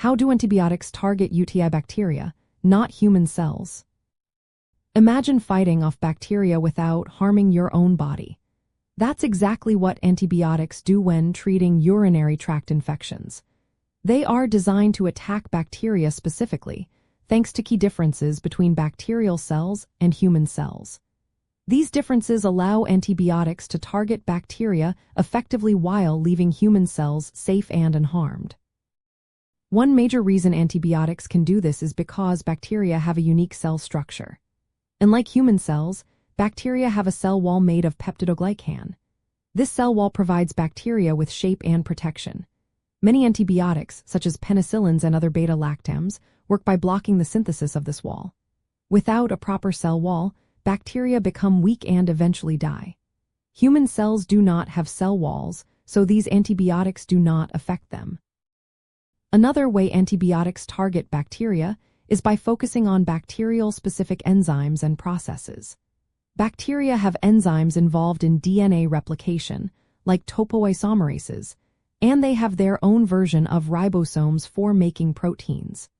How do antibiotics target UTI bacteria, not human cells? Imagine fighting off bacteria without harming your own body. That's exactly what antibiotics do when treating urinary tract infections. They are designed to attack bacteria specifically, thanks to key differences between bacterial cells and human cells. These differences allow antibiotics to target bacteria effectively while leaving human cells safe and unharmed. One major reason antibiotics can do this is because bacteria have a unique cell structure. Unlike human cells, bacteria have a cell wall made of peptidoglycan. This cell wall provides bacteria with shape and protection. Many antibiotics, such as penicillins and other beta-lactams, work by blocking the synthesis of this wall. Without a proper cell wall, bacteria become weak and eventually die. Human cells do not have cell walls, so these antibiotics do not affect them. Another way antibiotics target bacteria is by focusing on bacterial-specific enzymes and processes. Bacteria have enzymes involved in DNA replication, like topoisomerases, and they have their own version of ribosomes for making proteins.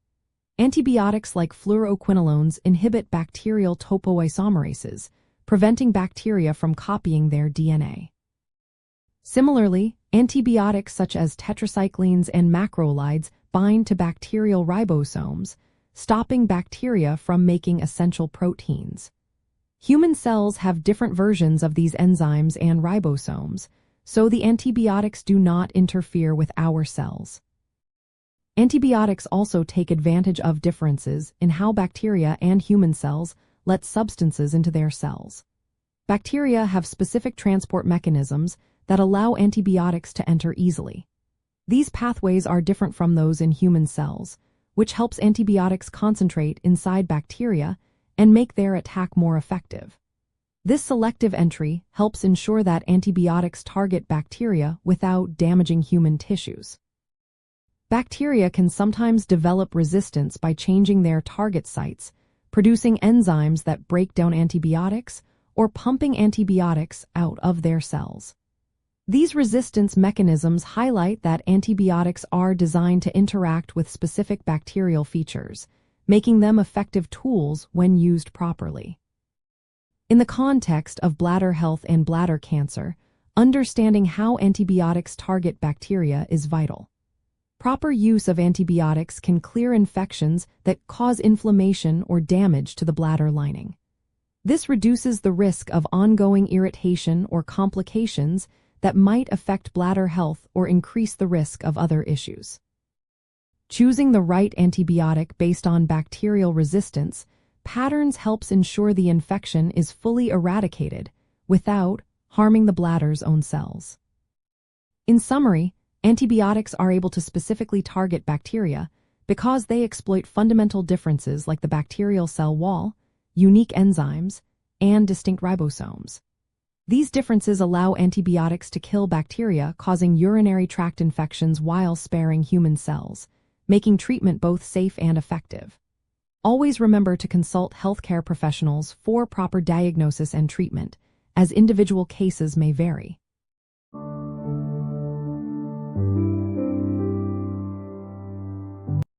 Antibiotics like fluoroquinolones inhibit bacterial topoisomerases, preventing bacteria from copying their DNA. Similarly, antibiotics such as tetracyclines and macrolides bind to bacterial ribosomes, stopping bacteria from making essential proteins. Human cells have different versions of these enzymes and ribosomes, so the antibiotics do not interfere with our cells. Antibiotics also take advantage of differences in how bacteria and human cells let substances into their cells. Bacteria have specific transport mechanisms that allow antibiotics to enter easily. These pathways are different from those in human cells, which helps antibiotics concentrate inside bacteria and make their attack more effective. This selective entry helps ensure that antibiotics target bacteria without damaging human tissues. Bacteria can sometimes develop resistance by changing their target sites, producing enzymes that break down antibiotics or pumping antibiotics out of their cells. These resistance mechanisms highlight that antibiotics are designed to interact with specific bacterial features, making them effective tools when used properly. In the context of bladder health and bladder cancer, understanding how antibiotics target bacteria is vital. Proper use of antibiotics can clear infections that cause inflammation or damage to the bladder lining. This reduces the risk of ongoing irritation or complications that might affect bladder health or increase the risk of other issues. Choosing the right antibiotic based on bacterial resistance patterns helps ensure the infection is fully eradicated without harming the bladder's own cells. In summary, antibiotics are able to specifically target bacteria because they exploit fundamental differences like the bacterial cell wall, unique enzymes, and distinct ribosomes. These differences allow antibiotics to kill bacteria causing urinary tract infections while sparing human cells, making treatment both safe and effective. Always remember to consult healthcare professionals for proper diagnosis and treatment, as individual cases may vary.